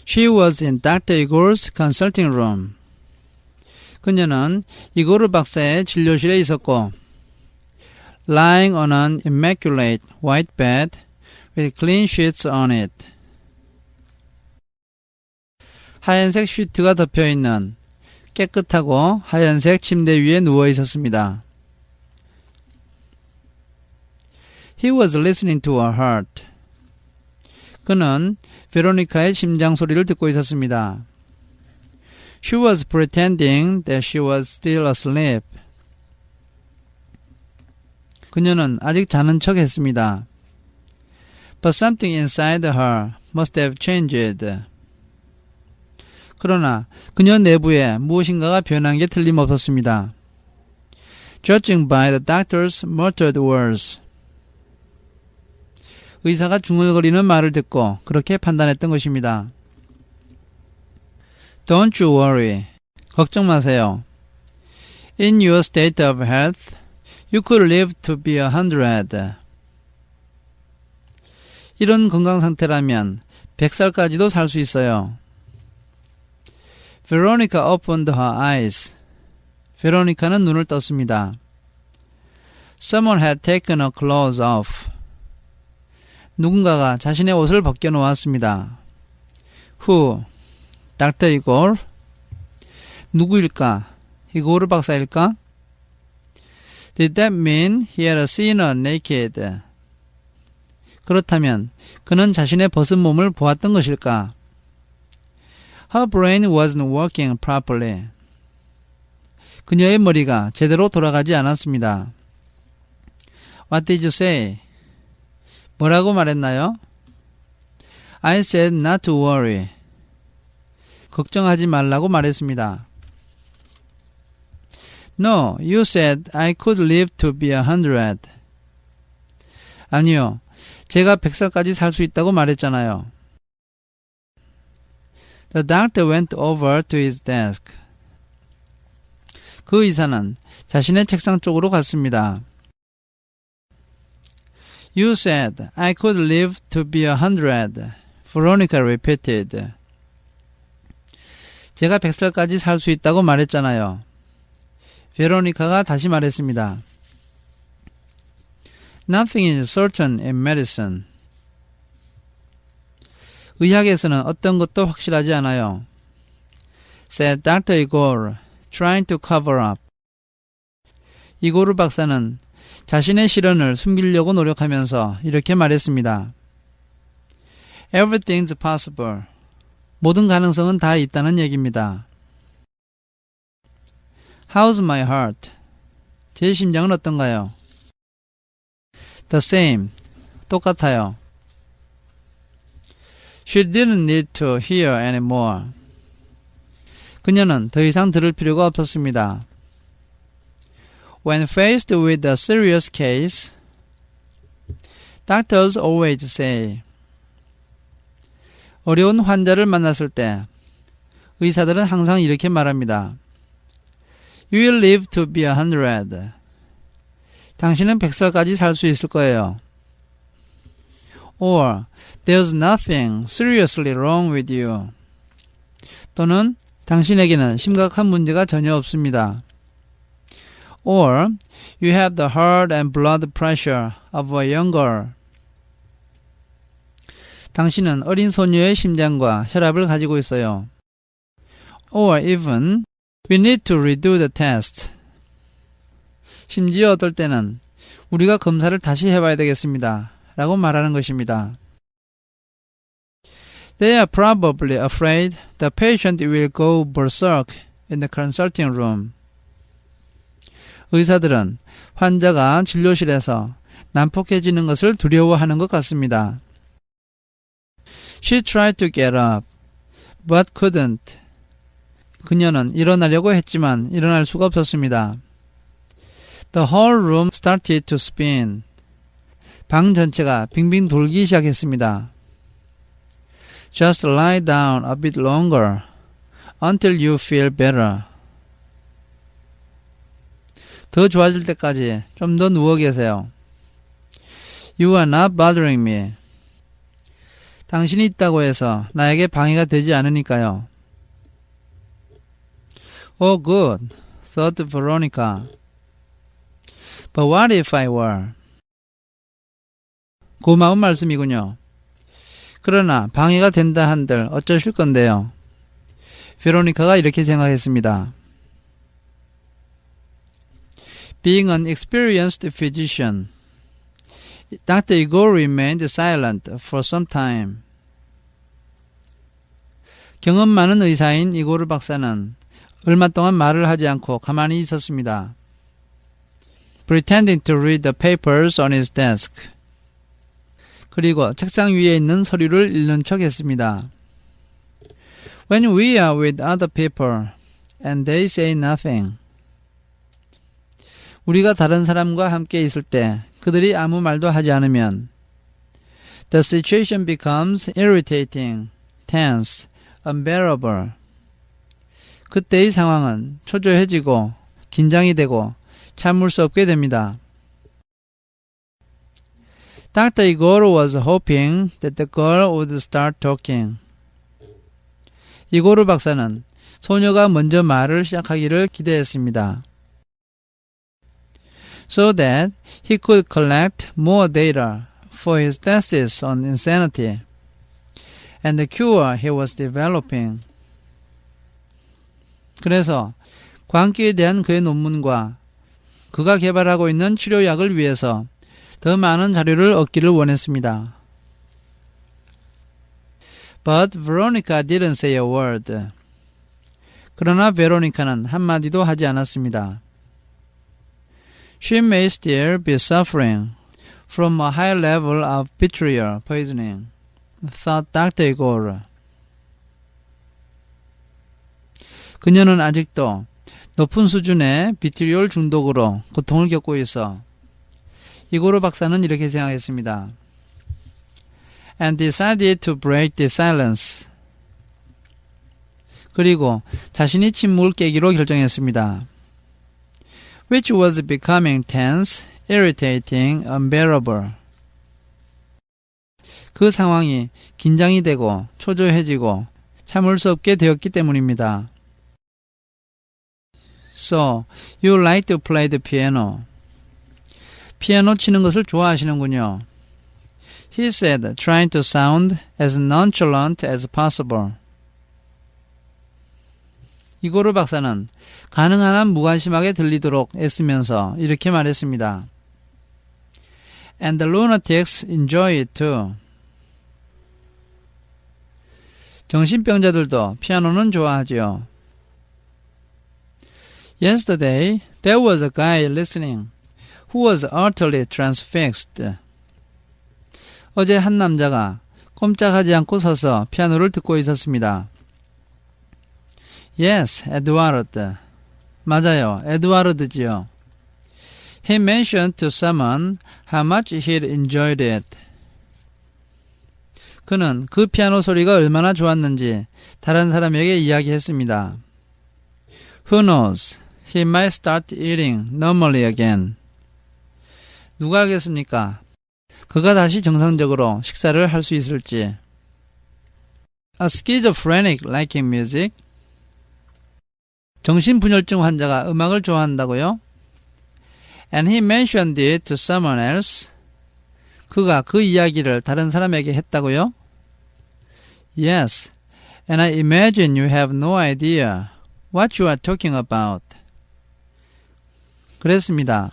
She was in Dr. Igor's consulting room. 그녀는 이고르 박사의 진료실에 있었고 lying on an immaculate white bed with clean sheets on it. 하얀색 시트가 덮여있는 깨끗하고 하얀색 침대 위에 누워 있었습니다. He was listening to her heart. 그는 베로니카의 심장 소리를 듣고 있었습니다. She was pretending that she was still asleep. 그녀는 아직 자는 척 했습니다. But something inside her must have changed. 그러나 그녀 내부에 무엇인가가 변한 게 틀림없었습니다. Judging by the doctor's muttered words. 의사가 중얼거리는 말을 듣고 그렇게 판단했던 것입니다. Don't you worry. 걱정 마세요. In your state of health, you could live to be 100. 이런 건강 상태라면 100살까지도 살 수 있어요. Veronica opened her eyes. 베로니카는 눈을 떴습니다. Someone had taken her clothes off. 누군가가 자신의 옷을 벗겨놓았습니다. Who? Dr. Igor? 누구일까? 이고르 박사일까? Did that mean he had seen her naked? 그렇다면 그는 자신의 벗은 몸을 보았던 것일까? Her brain wasn't working properly. 그녀의 머리가 제대로 돌아가지 않았습니다. What did you say? 뭐라고 말했나요? I said not to worry. 걱정하지 말라고 말했습니다. No, you said I could live to be 100. 아니요, 제가 100살까지 살 수 있다고 말했잖아요. The doctor went over to his desk. 그 의사는 자신의 책상 쪽으로 갔습니다. You said I could live to be 100. Veronica repeated. 제가 100살까지 살 수 있다고 말했잖아요. 베로니카가 다시 말했습니다. Nothing is certain in medicine. 의학에서는 어떤 것도 확실하지 않아요. Said Dr. Igor, trying to cover up. 이고르 박사는 자신의 실언을 숨기려고 노력하면서 이렇게 말했습니다. Everything's possible. 모든 가능성은 다 있다는 얘기입니다. How's my heart? 제 심장은 어떤가요? The same. 똑같아요. She didn't need to hear anymore. 그녀는 더 이상 들을 필요가 없었습니다. When faced with a serious case, doctors always say. 어려운 환자를 만났을 때 의사들은 항상 이렇게 말합니다. You will live to be 100. 당신은 100살까지 살 수 있을 거예요. Or, there's nothing seriously wrong with you. 또는 당신에게는 심각한 문제가 전혀 없습니다. Or, you have the heart and blood pressure of a young girl. 당신은 어린 소녀의 심장과 혈압을 가지고 있어요. Or even, we need to redo the test. 심지어 어떨 때는 우리가 검사를 다시 해봐야 되겠습니다. 라고 말하는 것입니다. They are probably afraid the patient will go berserk in the consulting room. 의사들은 환자가 진료실에서 난폭해지는 것을 두려워하는 것 같습니다. She tried to get up, but couldn't. 그녀는 일어나려고 했지만 일어날 수가 없었습니다. The whole room started to spin. 방 전체가 빙빙 돌기 시작했습니다. Just lie down a bit longer until you feel better. 더 좋아질 때까지 좀 더 누워 계세요. You are not bothering me. 당신이 있다고 해서 나에게 방해가 되지 않으니까요. Oh, good, thought Veronica. But what if I were? 고마운 말씀이군요. 그러나 방해가 된다 한들 어쩌실 건데요. 베로니카가 이렇게 생각했습니다. Being an experienced physician, Dr. Igor remained silent for some time. 경험 많은 의사인 이고르 박사는 얼마 동안 말을 하지 않고 가만히 있었습니다. Pretending to read the papers on his desk. 그리고 책상 위에 있는 서류를 읽는 척 했습니다. When we are with other people and they say nothing. 우리가 다른 사람과 함께 있을 때 그들이 아무 말도 하지 않으면 The situation becomes irritating, tense, unbearable. 그때의 상황은 초조해지고 긴장이 되고 참을 수 없게 됩니다. Dr. Igor was hoping that the girl would start talking. 이고르 박사는 소녀가 먼저 말을 시작하기를 기대했습니다. So that he could collect more data for his thesis on insanity and the cure he was developing. 그래서 광기에 대한 그의 논문과 그가 개발하고 있는 치료약을 위해서 더 많은 자료를 얻기를 원했습니다. But Veronica didn't say a word. 그러나 베로니카는 한마디도 하지 않았습니다. She may still be suffering from a high level of vitriol poisoning, thought Dr. Igor. 그녀는 아직도 높은 수준의 비트리올 중독으로 고통을 겪고 있어. 이고르 박사는 이렇게 생각했습니다. And decided to break the silence. 그리고 자신이 침묵을 깨기로 결정했습니다. Which was becoming tense, irritating, unbearable. 그 상황이 긴장이 되고 초조해지고 참을 수 없게 되었기 때문입니다. So, you like to play the piano. 피아노 치는 것을 좋아하시는군요. He said, trying to sound as nonchalant as possible. 이고르 박사는 가능한 한 무관심하게 들리도록 애쓰면서 이렇게 말했습니다. And the lunatics enjoy it too. 정신병자들도 피아노는 좋아하지요. Yesterday, there was a guy listening who was utterly transfixed. 어제 한 남자가 꼼짝하지 않고 서서 피아노를 듣고 있었습니다. Yes, Edward. 맞아요, 에드와르드지요. He mentioned to someone how much he'd enjoyed it. 그는 그 피아노 소리가 얼마나 좋았는지 다른 사람에게 이야기했습니다. Who knows? He might start eating normally again. 누가 알겠습니까? 그가 다시 정상적으로 식사를 할 수 있을지. A schizophrenic liking music. 정신분열증 환자가 음악을 좋아한다고요? And he mentioned it to someone else. 그가 그 이야기를 다른 사람에게 했다고요? Yes, and I imagine you have no idea what you are talking about. 그랬습니다.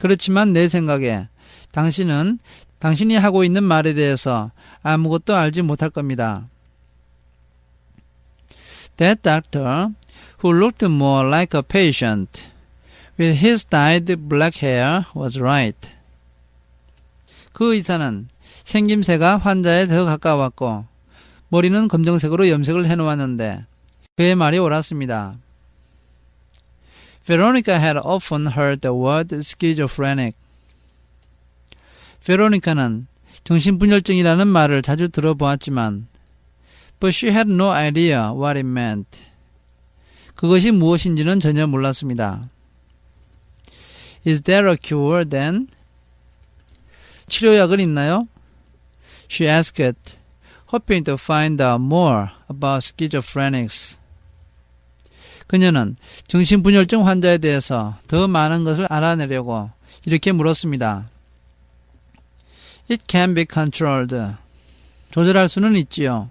그렇지만 내 생각에 당신은 당신이 하고 있는 말에 대해서 아무것도 알지 못할 겁니다. That doctor, who looked more like a patient, with his dyed black hair, was right. 그 의사는 생김새가 환자에 더 가까웠고 머리는 검정색으로 염색을 해놓았는데 그의 말이 옳았습니다. Veronica had often heard the word schizophrenic. 베로니카는 정신분열증이라는 말을 자주 들어보았지만 but she had no idea what it meant. 그것이 무엇인지는 전혀 몰랐습니다. Is there a cure then? 치료약은 있나요? she asked, hoping to find out more about schizophrenics. 그녀는 정신분열증 환자에 대해서 더 많은 것을 알아내려고 이렇게 물었습니다. It can be controlled. 조절할 수는 있지요.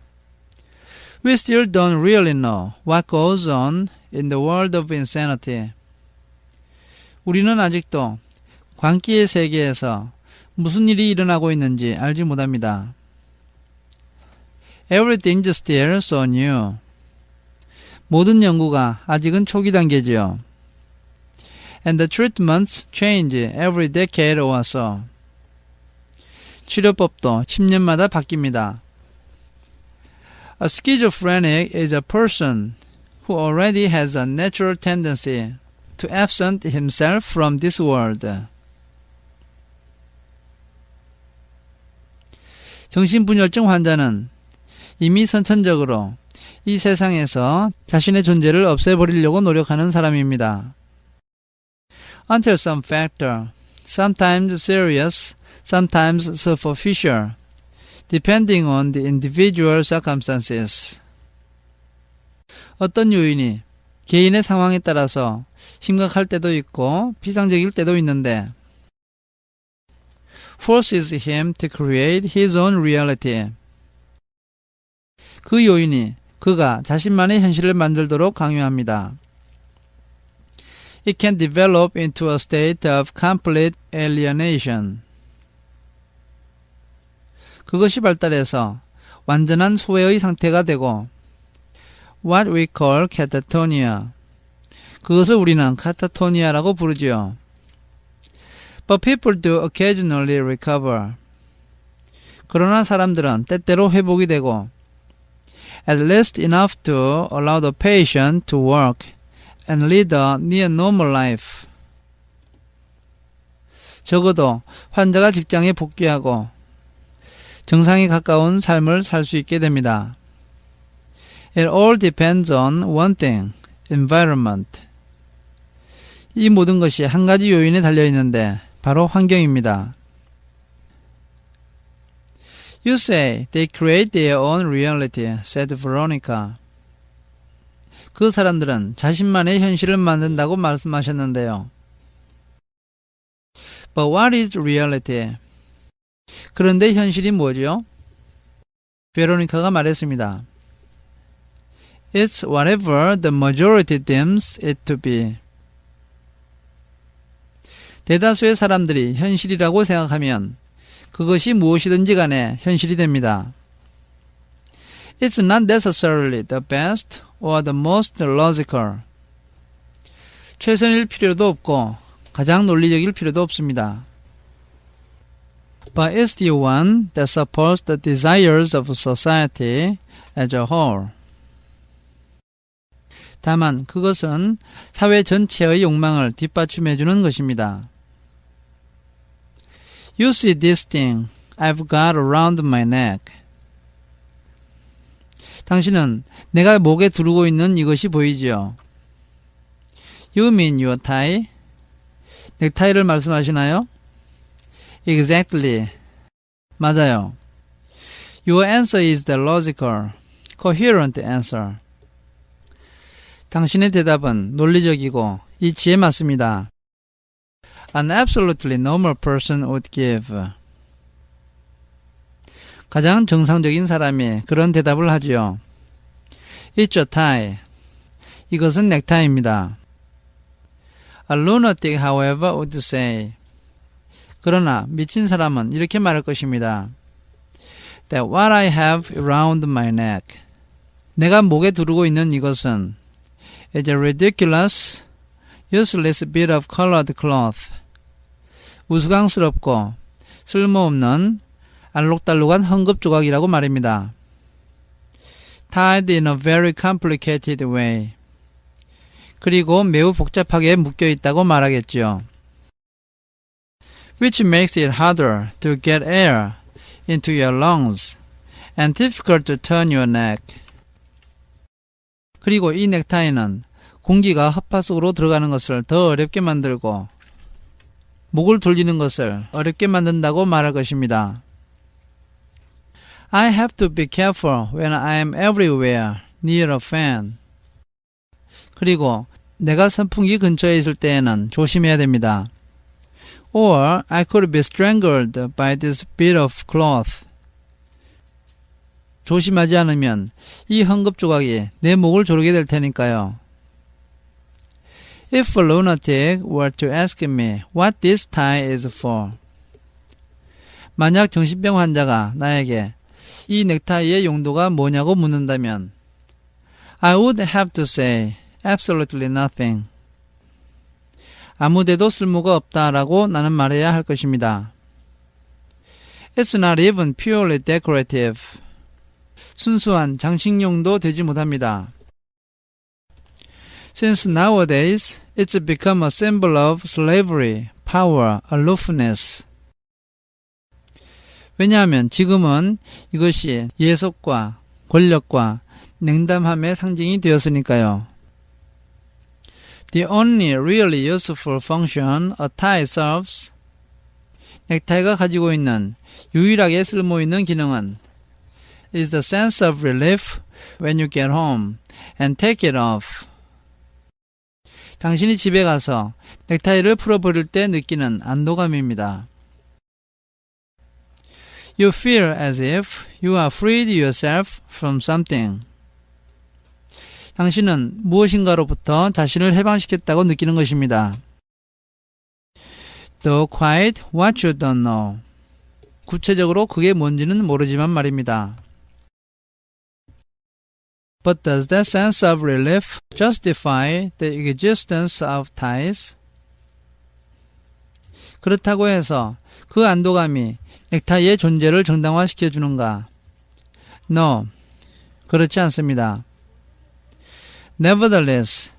We still don't really know what goes on in the world of insanity. 우리는 아직도 광기의 세계에서 무슨 일이 일어나고 있는지 알지 못합니다. Everything's still so new. 모든 연구가 아직은 초기 단계지요. And the treatments change every decade or so. 치료법도 10년마다 바뀝니다. A schizophrenic is a person who already has a natural tendency to absent himself from this world. 정신분열증 환자는 이미 선천적으로 이 세상에서 자신의 존재를 없애버리려고 노력하는 사람입니다. Until some factor, sometimes serious, sometimes superficial, depending on the individual circumstances. 어떤 요인이 개인의 상황에 따라서 심각할 때도 있고 피상적일 때도 있는데 forces him to create his own reality. 그 요인이 그가 자신만의 현실을 만들도록 강요합니다. It can develop into a state of complete alienation. 그것이 발달해서 완전한 소외의 상태가 되고 what we call catatonia. 그것을 우리는 카타토니아라고 부르지요. But people do occasionally recover. 그러나 사람들은 때때로 회복이 되고 at least enough to allow the patient to work and lead a near normal life. 적어도 환자가 직장에 복귀하고 정상에 가까운 삶을 살 수 있게 됩니다. It all depends on one thing, environment. 이 모든 것이 한 가지 요인에 달려있는데 바로 환경입니다. You say they create their own reality, said Veronica. 그 사람들은 자신만의 현실을 만든다고 말씀하셨는데요. But what is reality? 그런데 현실이 뭐죠? 베로니카가 말했습니다. It's whatever the majority deems it to be. 대다수의 사람들이 현실이라고 생각하면 그것이 무엇이든지 간에 현실이 됩니다. It's not necessarily the best or the most logical. 최선일 필요도 없고 가장 논리적일 필요도 없습니다. But it's the one that supports the desires of society as a whole. 다만 그것은 사회 전체의 욕망을 뒷받침해주는 것입니다. You see this thing I've got around my neck. 당신은 내가 목에 두르고 있는 이것이 보이지요? You mean your tie? 넥타이를 말씀하시나요? Exactly. 맞아요. Your answer is the logical, coherent answer. 당신의 대답은 논리적이고 이치에 맞습니다. An absolutely normal person would give. 가장 정상적인 사람이 그런 대답을 하지요. It's a tie. 이것은 넥타이입니다. A lunatic, however, would say. 그러나 미친 사람은 이렇게 말할 것입니다. That what I have around my neck. 내가 목에 두르고 있는 이것은 is a ridiculous, useless bit of colored cloth. 우스꽝스럽고 쓸모없는 알록달록한 헝겊 조각이라고 말입니다. Tied in a very complicated way. 그리고 매우 복잡하게 묶여 있다고 말하겠지요. Which makes it harder to get air into your lungs and difficult to turn your neck. 그리고 이 넥타이는 공기가 허파 속으로 들어가는 것을 더 어렵게 만들고 목을 돌리는 것을 어렵게 만든다고 말할 것입니다. I have to be careful when I am everywhere near a fan. 그리고 내가 선풍기 근처에 있을 때에는 조심해야 됩니다. Or I could be strangled by this bit of cloth. 조심하지 않으면 이 헝겊 조각이 내 목을 조르게 될 테니까요. If a lunatic were to ask me what this tie is for. 만약 정신병 환자가 나에게 이 넥타이의 용도가 뭐냐고 묻는다면 I would have to say absolutely nothing. 아무데도 쓸모가 없다라고 나는 말해야 할 것입니다. It's not even purely decorative. 순수한 장식용도 되지 못합니다. Since nowadays it's become a symbol of slavery, power, aloofness. 왜냐하면 지금은 이것이 예속과 권력과 냉담함의 상징이 되었으니까요. The only really useful function a tie serves. 넥타이가 가지고 있는 유일하게 쓸모있는 기능은 is the sense of relief when you get home and take it off. 당신이 집에 가서 넥타이를 풀어버릴 때 느끼는 안도감입니다. You feel as if you are freed yourself from something. 당신은 무엇인가로부터 자신을 해방시켰다고 느끼는 것입니다. Though quite what you don't know. 구체적으로 그게 뭔지는 모르지만 말입니다. But does that sense of relief justify the existence of ties? 그렇다고 해서 그 안도감이 넥타이의 존재를 정당화시켜 주는가? No, 그렇지 않습니다. Nevertheless,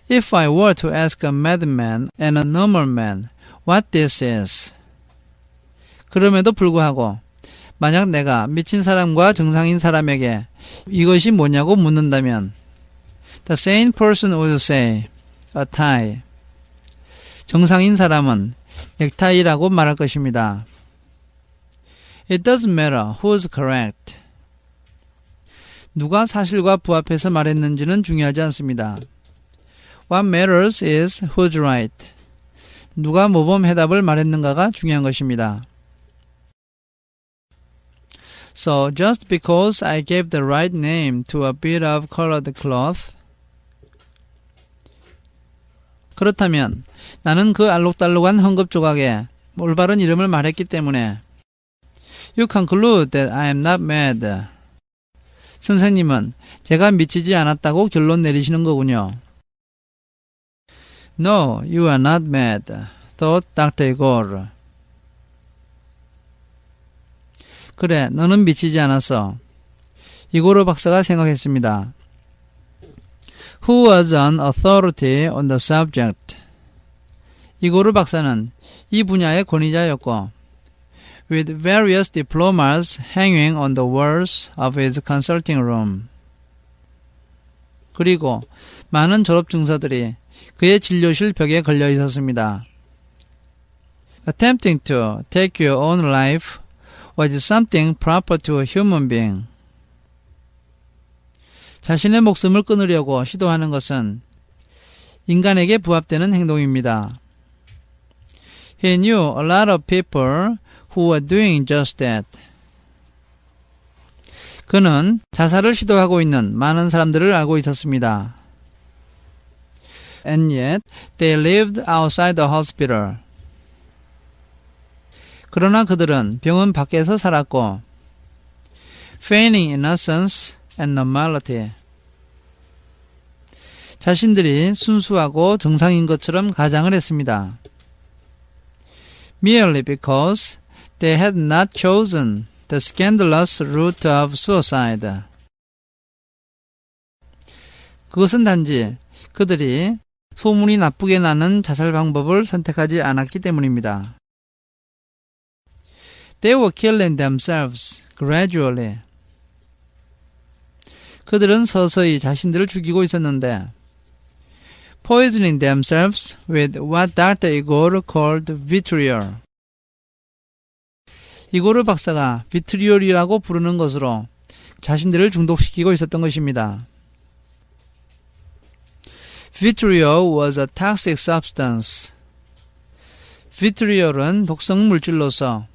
if I were to ask a madman and a normal man what this is, 그럼에도 불구하고 만약 내가 미친 사람과 정상인 사람에게 이것이 뭐냐고 묻는다면 The sane person would say, a tie. 정상인 사람은 넥타이라고 말할 것입니다. It doesn't matter who's correct. 누가 사실과 부합해서 말했는지는 중요하지 않습니다. What matters is who's right. 누가 모범 해답을 말했는가가 중요한 것입니다. So just because I gave the right name to a bit of colored cloth, 그렇다면 나는 그 알록달록한 헝겊 조각에 올바른 이름을 말했기 때문에 You conclude that I am not mad. 선생님은 제가 미치지 않았다고 결론 내리시는 거군요. No, you are not mad, thought Dr. Igor. 그래, 너는 미치지 않았어. 이고르 박사가 생각했습니다. Who was an authority on the subject? 이고르 박사는 이 분야의 권위자였고 with various diplomas hanging on the walls of his consulting room. 그리고 많은 졸업 증서들이 그의 진료실 벽에 걸려 있었습니다. Attempting to take your own life was something proper to a human being. 자신의 목숨을 끊으려고 시도하는 것은 인간에게 부합되는 행동입니다. He knew a lot of people who were doing just that. 그는 자살을 시도하고 있는 많은 사람들을 알고 있었습니다. And yet they lived outside the hospital. 그러나 그들은 병원 밖에서 살았고 feigning innocence and normality. 자신들이 순수하고 정상인 것처럼 가장을 했습니다. Merely because they had not chosen the scandalous route of suicide. 그것은 단지 그들이 소문이 나쁘게 나는 자살 방법을 선택하지 않았기 때문입니다. They were killing themselves gradually. 그들은 서서히 자신들을 죽이고 있었는데 poisoning themselves with what Dr. Igor called vitriol. 이고르 박사가 비트리올이라고 부르는 것으로 자신들을 중독시키고 있었던 것입니다. Vitriol was a toxic substance. 비트리올은 독성 물질로서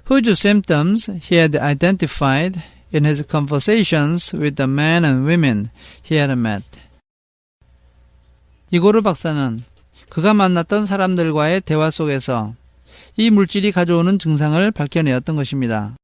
whose symptoms he had identified in his conversations with the men and women he had met. 이고르 박사는 그가 만났던 사람들과의 대화 속에서 이 물질이 가져오는 증상을 밝혀내었던 것입니다.